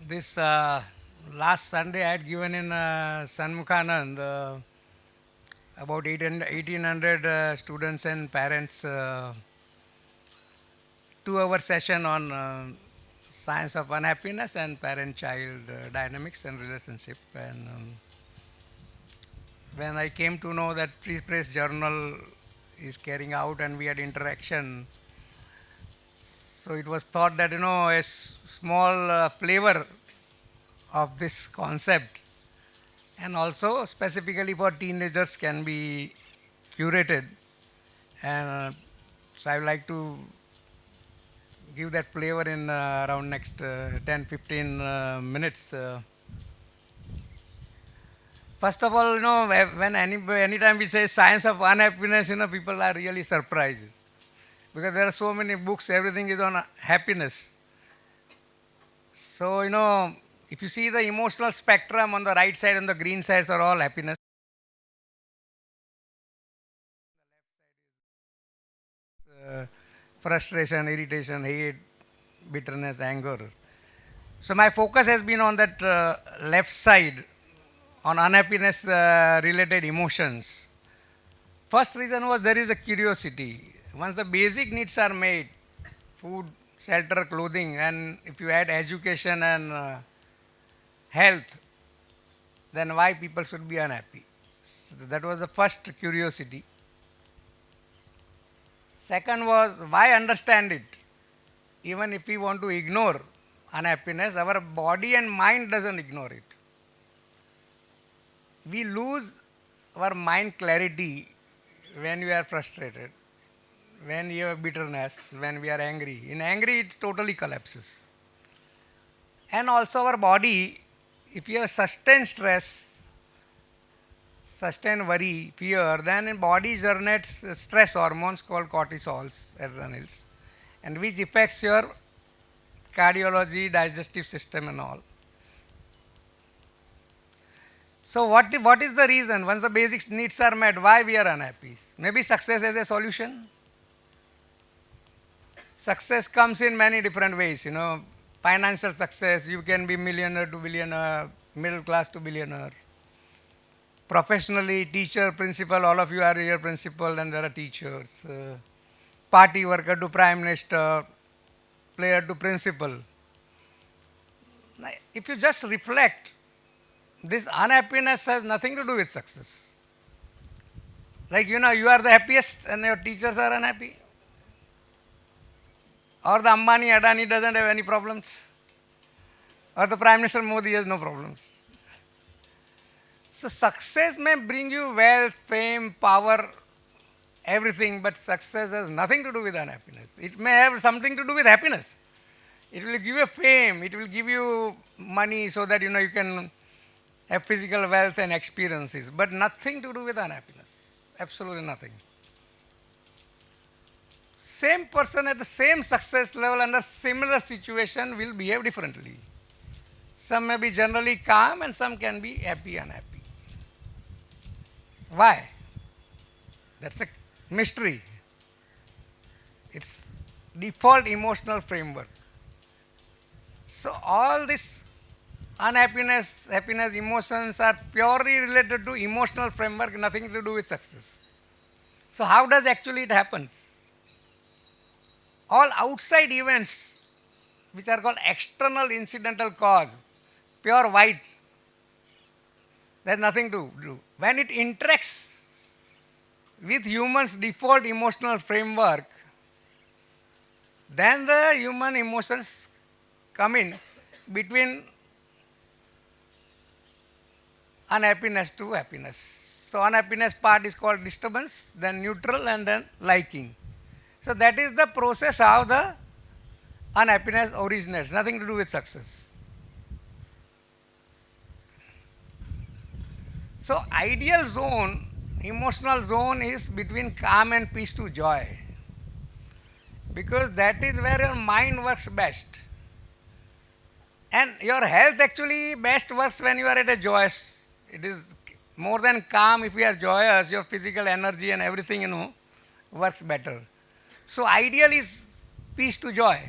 This last Sunday I had given in Sanmukhanand about 1800 students and parents 2 hour session on science of unhappiness and parent-child dynamics and relationship. And when I came to know that Free Press Journal is carrying out and we had interaction, so it was thought that a small flavor of this concept and also specifically for teenagers can be curated, and so I would like to give that flavor in around next 10-15 minutes. First of all, when anytime we say science of unhappiness, people are really surprised because there are so many books, everything is on happiness. So, if you see the emotional spectrum on the right side and the green sides are all happiness. uh, Frustration, irritation, hate, bitterness, anger. So my focus has been on that left side, on unhappiness related emotions. First reason was there is a curiosity. Once the basic needs are made, food, shelter, clothing, and if you add education and health, then why people should be unhappy? So that was the first curiosity. Second was why understand it? Even if we want to ignore unhappiness, our body and mind doesn't ignore it. We lose our mind clarity when we are frustrated, when you have bitterness, when we are angry. In angry, it totally collapses. And also our body, if you have sustained stress, sustained worry, fear, then in body generates stress hormones called cortisols, adrenals, and which affects your cardiology, digestive system and all. So what is the reason? Once the basic needs are met, why we are unhappy? Maybe success is a solution. Success comes in many different ways, Financial success, you can be millionaire to billionaire, middle class to billionaire. Professionally, teacher, principal, all of you are here principal and there are teachers. Party worker to prime minister, player to principal. Now, if you just reflect, this unhappiness has nothing to do with success. Like, you are the happiest and your teachers are unhappy. Or the Ambani Adani doesn't have any problems. Or the Prime Minister Modi has no problems. So success may bring you wealth, fame, power, everything, but success has nothing to do with unhappiness. It may have something to do with happiness. It will give you fame, it will give you money so that you can have physical wealth and experiences, but nothing to do with unhappiness. Absolutely nothing. Same person at the same success level under similar situation will behave differently. Some may be generally calm and some can be happy, unhappy. Why? That's a mystery. It's default emotional framework. So all this unhappiness, happiness, emotions are purely related to emotional framework, nothing to do with success. So how does actually it happens? All outside events, which are called external incidental cause, pure white, there's nothing to do. When it interacts with humans' default emotional framework, then the human emotions come in between unhappiness to happiness. So unhappiness part is called disturbance, then neutral, and then liking. So that is the process how the unhappiness originates, nothing to do with success. So ideal zone, emotional zone is between calm and peace to joy, because that is where your mind works best. And your health actually best works when you are at a joyous. It is more than calm. If you are joyous, your physical energy and everything, works better. So ideal is peace to joy.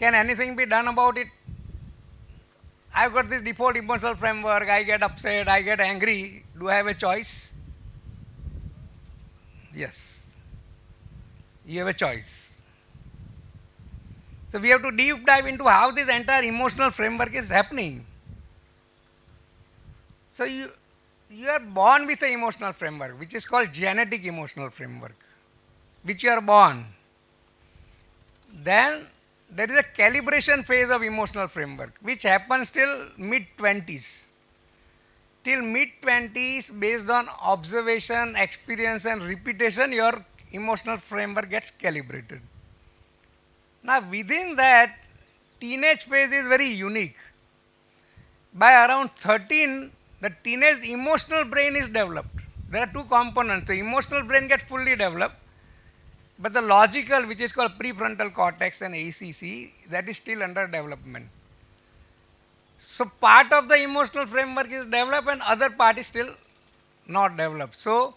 Can anything be done about it? I've got this default emotional framework. I get upset, I get angry. Do I have a choice? Yes. You have a choice. So we have to deep dive into how this entire emotional framework is happening. So you are born with an emotional framework, which is called genetic emotional framework, which you are born. Then there is a calibration phase of emotional framework, which happens till mid-20s. Till mid-20s, based on observation, experience and repetition, your emotional framework gets calibrated. Now within that, teenage phase is very unique. By around 13, the teenage emotional brain is developed. There are two components. The emotional brain gets fully developed, but the logical, which is called prefrontal cortex and ACC, that is still under development. So part of the emotional framework is developed and other part is still not developed. So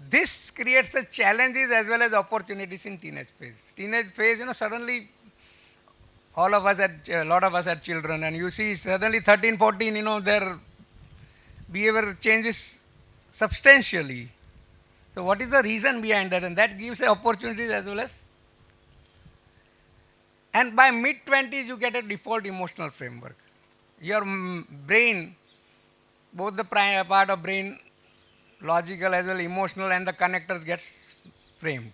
this creates the challenges as well as opportunities in teenage phase. Teenage phase, suddenly all of us had, a lot of us had children, and you see suddenly 13, 14, their behavior changes substantially. So what is the reason behind that? And that gives opportunities as well as. And by mid-20s, you get a default emotional framework. Your brain, both the part of brain, logical as well emotional, and the connectors gets framed.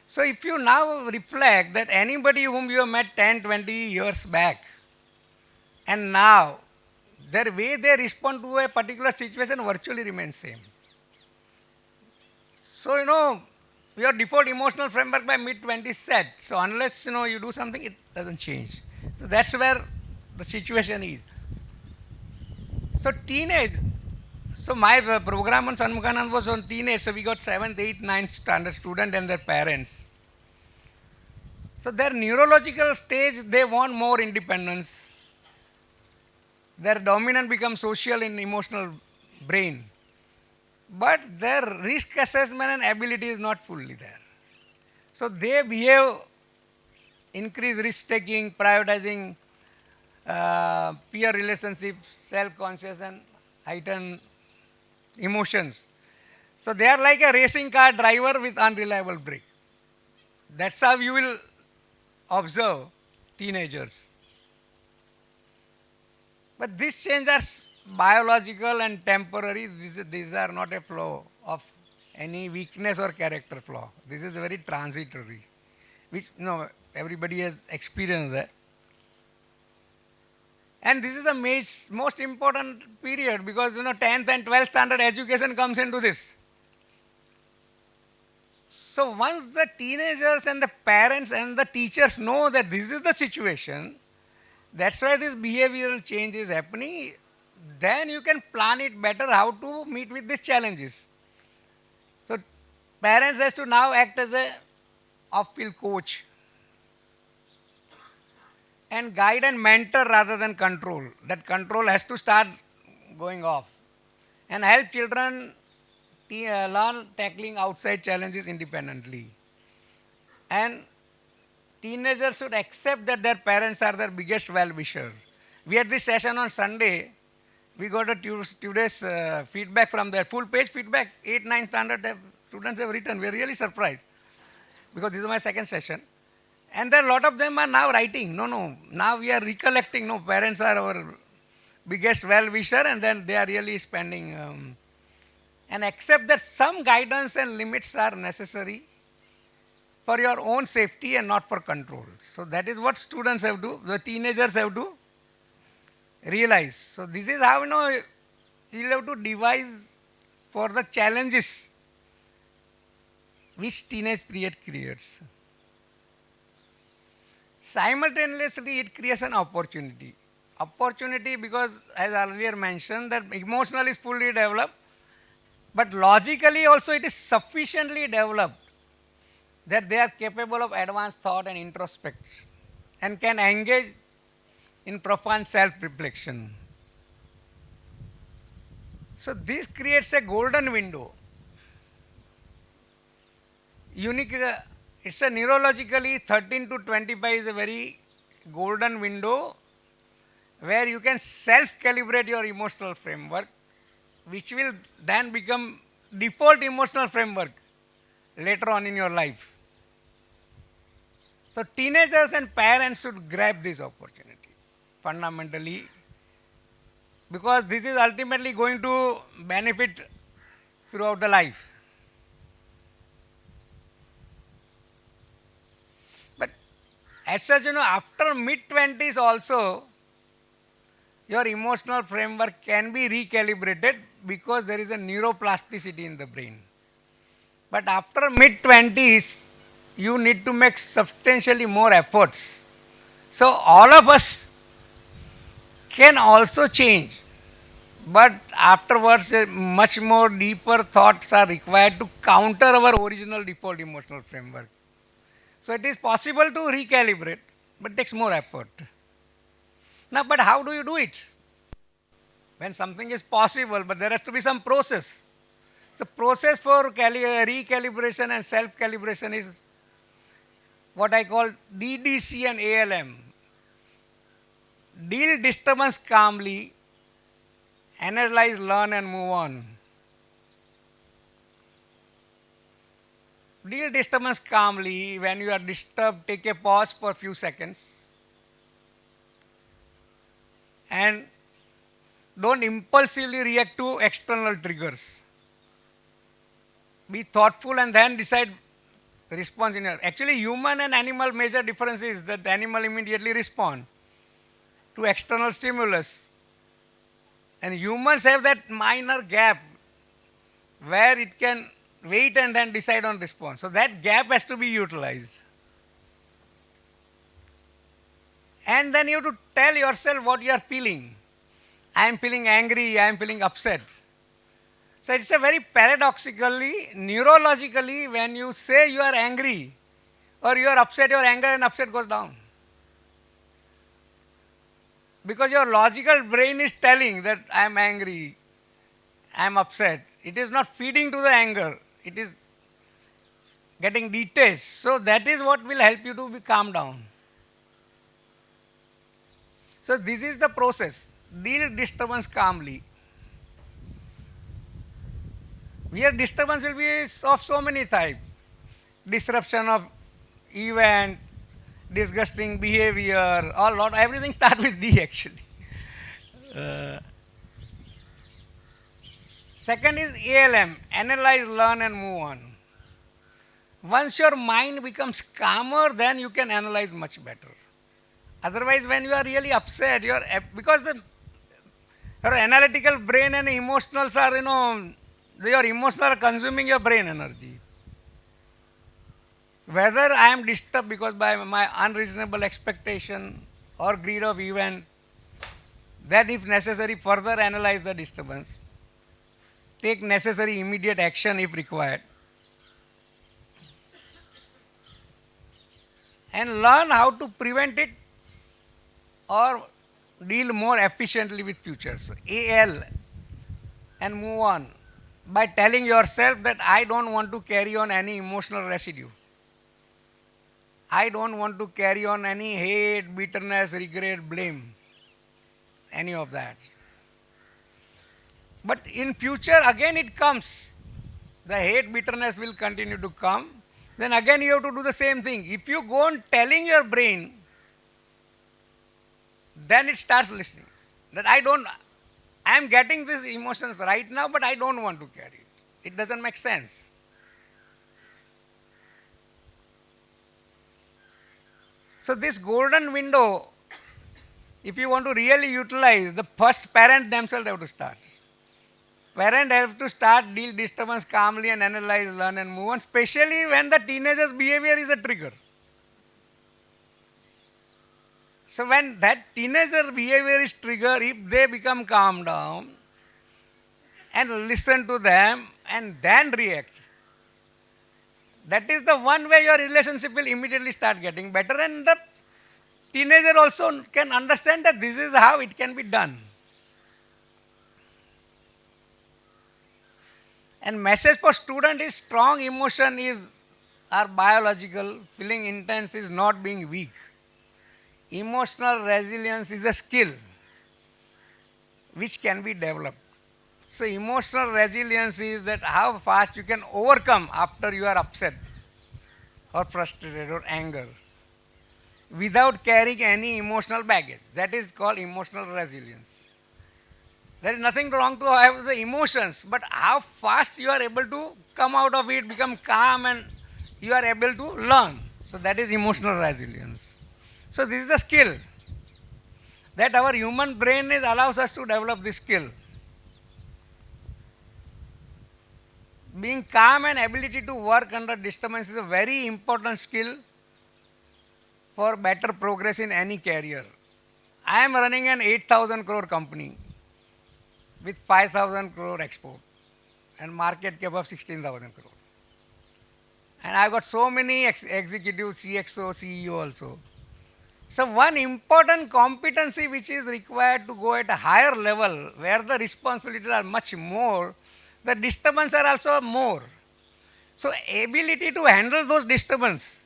So if you now reflect that anybody whom you have met 10, 20 years back, and now their way they respond to a particular situation virtually remains same. So, your default emotional framework by mid-20s set. So unless, you do something, it doesn't change. So that's where the situation is. So teenage, so my program on Sanmukhanand was on teenage, so we got 7th, 8th, 9th standard student and their parents. So their neurological stage, they want more independence. Their dominant becomes social in emotional brain. But their risk assessment and ability is not fully there. So they behave, increased risk taking, prioritizing peer relationships, self-conscious and heightened emotions. So they are like a racing car driver with unreliable brake. That's how you will observe teenagers. But these changes are biological and temporary. These are not a flaw of any weakness or character flaw. This is very transitory, which everybody has experienced that. And this is the most important period because 10th and 12th standard education comes into this. So once the teenagers and the parents and the teachers know that this is the situation, that's why this behavioral change is happening, then you can plan it better how to meet with these challenges. So parents has to now act as a off-field coach and guide and mentor rather than control. That control has to start going off and help children learn tackling outside challenges independently. And teenagers should accept that their parents are their biggest well-wisher. We had this session on Sunday. We got a today's feedback from their full page feedback. 8, 9 standard students have written. We are really surprised because this is my second session. And a lot of them are now writing. Now we are recollecting. Parents are our biggest well-wisher, and then they are really spending and accept that some guidance and limits are necessary for your own safety and not for control. So that is what students have to, the teenagers have to realize. So this is how you'll have to devise for the challenges which teenage period creates. Simultaneously, it creates an opportunity. Opportunity because, as earlier mentioned, that emotional is fully developed, but logically also it is sufficiently developed that they are capable of advanced thought and introspection and can engage in profound self-reflection. So this creates a golden window. Unique, it's a neurologically 13 to 25 is a very golden window where you can self-calibrate your emotional framework, which will then become default emotional framework later on in your life. So teenagers and parents should grab this opportunity fundamentally, because this is ultimately going to benefit throughout the life. But as such, after mid-20s also, your emotional framework can be recalibrated because there is a neuroplasticity in the brain. But after mid-20s, you need to make substantially more efforts. So all of us can also change, but afterwards much more deeper thoughts are required to counter our original default emotional framework. So it is possible to recalibrate, but it takes more effort. Now, but how do you do it? When something is possible, but there has to be some process. The process for recalibration and self-calibration is what I call DDC and ALM. Deal disturbance calmly, analyze, learn and move on. Deal disturbance calmly. When you are disturbed, take a pause for a few seconds and don't impulsively react to external triggers. Be thoughtful and then decide the response in your. Actually, human and animal major difference is that the animal immediately respond to external stimulus. And humans have that minor gap where it can wait and then decide on response. So that gap has to be utilized. And then you have to tell yourself what you are feeling. I am feeling angry, I am feeling upset. So it's a very paradoxically, neurologically, when you say you are angry or you are upset, your anger and upset goes down. Because your logical brain is telling that I am angry, I am upset. It is not feeding to the anger. It is getting detached. So that is what will help you to be calm down. So this is the process. Deal disturbance calmly. Here disturbance will be of so many types. Disruption of event, disgusting behavior, everything start with D actually. Second is ALM, analyze, learn and move on. Once your mind becomes calmer, then you can analyze much better. Otherwise, when you are really upset, because your analytical brain and emotionals are, your emotions are consuming your brain energy. Whether I am disturbed because by my unreasonable expectation or greed of event, then if necessary further analyze the disturbance. Take necessary immediate action if required. And learn how to prevent it or deal more efficiently with future. So AL and move on by telling yourself that I don't want to carry on any emotional residue. I don't want to carry on any hate, bitterness, regret, blame, any of that. But in future, again it comes. The hate, bitterness will continue to come. Then again you have to do the same thing. If you go on telling your brain, then it starts listening. That I am getting these emotions right now, but I don't want to carry it. It doesn't make sense. So this golden window, if you want to really utilize, the first parent themselves have to start. Parents have to start deal disturbance calmly and analyze, learn and move on, especially when the teenager's behavior is a trigger. So when that teenager behavior is trigger, if they become calm down and listen to them and then react, that is the one way your relationship will immediately start getting better, and the teenager also can understand that this is how it can be done. And message for student is strong emotion are biological, feeling intense is not being weak. emotional resilience is a skill which can be developed. So emotional resilience is that how fast you can overcome after you are upset or frustrated or anger without carrying any emotional baggage. That is called emotional resilience. There is nothing wrong to have the emotions, but how fast you are able to come out of it, become calm, and you are able to learn. So that is emotional resilience. So this is a skill that our human brain is allows us to develop this skill. Being calm and ability to work under disturbance is a very important skill for better progress in any career. I am running an 8,000 crore company with 5,000 crore export and market cap of 16,000 crore. And I got so many executives, CXO, CEO also. So one important competency which is required to go at a higher level where the responsibilities are much more, the disturbances are also more. So ability to handle those disturbances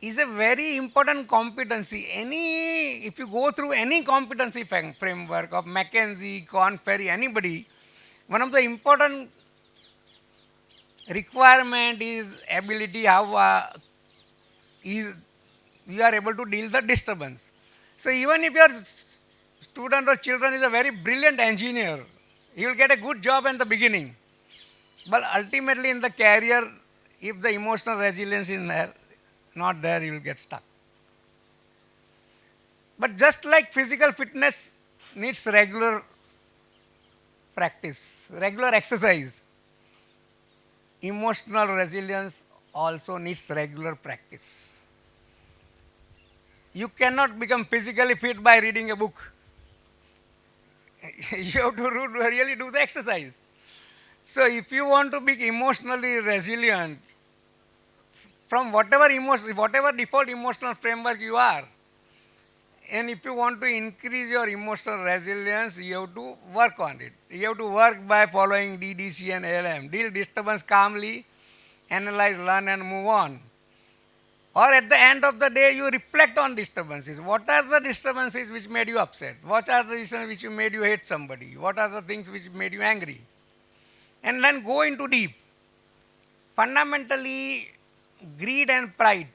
is a very important competency. If you go through any competency framework of McKinsey, Korn Ferry, anybody, one of the important requirement is ability how is you are able to deal the disturbance. So even if your student or children is a very brilliant engineer, he will get a good job in the beginning. But ultimately in the career, if the emotional resilience is not there, you will get stuck. But just like physical fitness needs regular practice, regular exercise, emotional resilience also needs regular practice. You cannot become physically fit by reading a book. You have to really do the exercise. So if you want to be emotionally resilient, from whatever default emotional framework you are, and if you want to increase your emotional resilience, you have to work on it. You have to work by following DDC and ALM. Deal disturbance calmly, analyze, learn, and move on. Or at the end of the day, you reflect on disturbances. What are the disturbances which made you upset? What are the reasons which made you hate somebody? What are the things which made you angry? And then go into deep. Fundamentally, greed and pride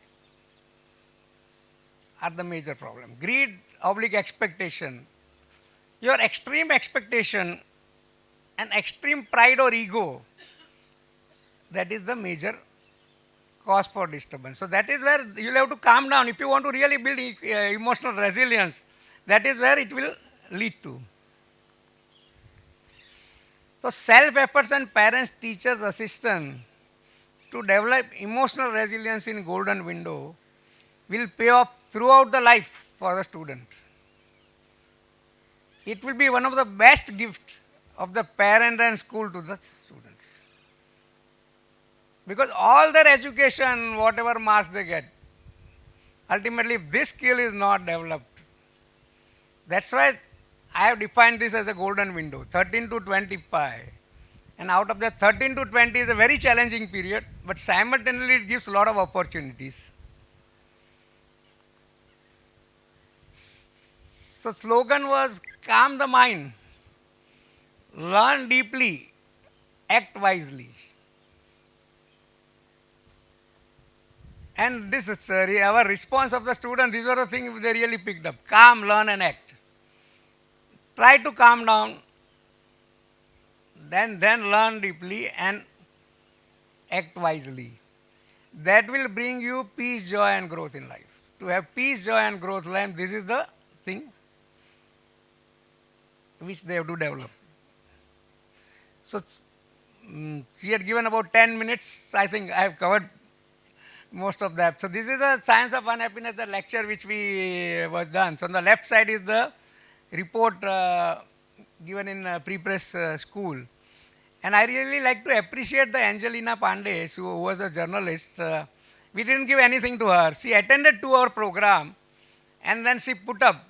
are the major problem. Greed oblique expectation. Your extreme expectation and extreme pride or ego, that is the major cause for disturbance. So that is where you'll have to calm down. If you want to really build emotional resilience, that is where it will lead to. So self-efforts and parents, teachers, assistants to develop emotional resilience in golden window will pay off throughout the life for the student. It will be one of the best gifts of the parent and school to the students. Because all their education, whatever marks they get, ultimately if this skill is not developed, that's why I have defined this as a golden window, 13 to 25. And out of that 13 to 20 is a very challenging period, but simultaneously it gives a lot of opportunities. So slogan was calm the mind, learn deeply, act wisely. And this is our response of the students. These are the things they really picked up. Calm, learn and act. Try to calm down, then learn deeply and act wisely. That will bring you peace, joy and growth in life. To have peace, joy and growth in life, this is the thing which they have to develop. So she had given about 10 minutes. I think I have covered most of that. So this is the Science of Unhappiness, the lecture which we was done. So on the left side is the report given in pre-press school. And I really like to appreciate the Angelina Pandey, who was a journalist. We didn't give anything to her. She attended to our program and then she put up.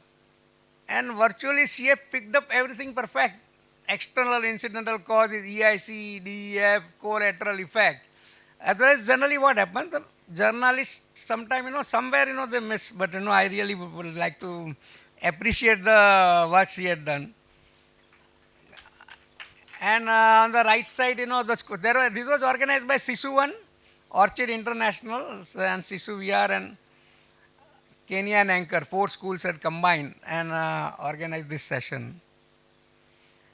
And virtually she had picked up everything perfect. External incidental cause is EIC, DEF, collateral effect. Otherwise, generally what happens, the journalists sometimes, somewhere, they miss, but, I really would like to appreciate the work she had done. And on the right side, this was organized by Sisu One, Orchid International, and Sisu VR and Kenya and Anchor. Four schools had combined and organized this session.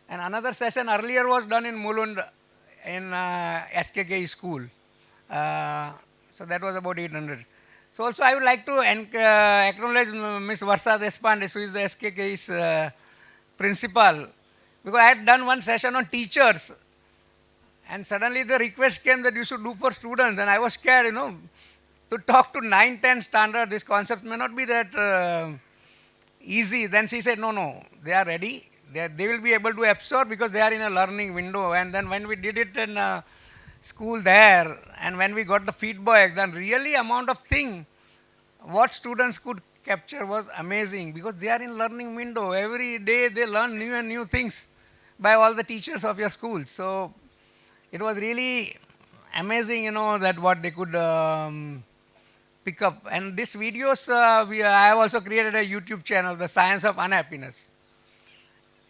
And another session earlier was done in Mulund in SKK school. So that was about 800. So also I would like to acknowledge Ms. Varsa Deshpande, who is the SKK's principal, because I had done one session on teachers, and suddenly the request came that you should do for students, and I was scared, to talk to 9, 10 standard, this concept may not be that easy. Then she said, no, no, they are ready. They will be able to absorb because they are in a learning window. And then when we did it in school there, and when we got the feedback, then really amount of thing what students could capture was amazing, because they are in learning window. Every day they learn new and new things by all the teachers of your school. So it was really amazing, that what they could pick up. And these videos, I have also created a YouTube channel, the Science of Unhappiness.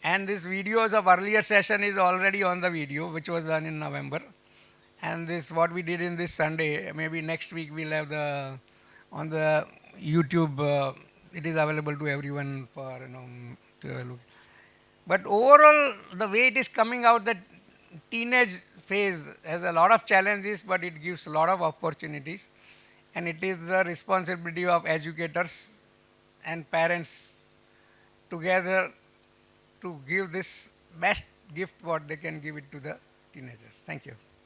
And these videos of earlier session is already on the video, which was done in November. And this, what we did in this Sunday, maybe next week we'll have on the YouTube, it is available to everyone for, to look. But overall, the way it is coming out, the teenage phase has a lot of challenges, but it gives a lot of opportunities. And it is the responsibility of educators and parents together to give this best gift what they can give it to the teenagers. Thank you.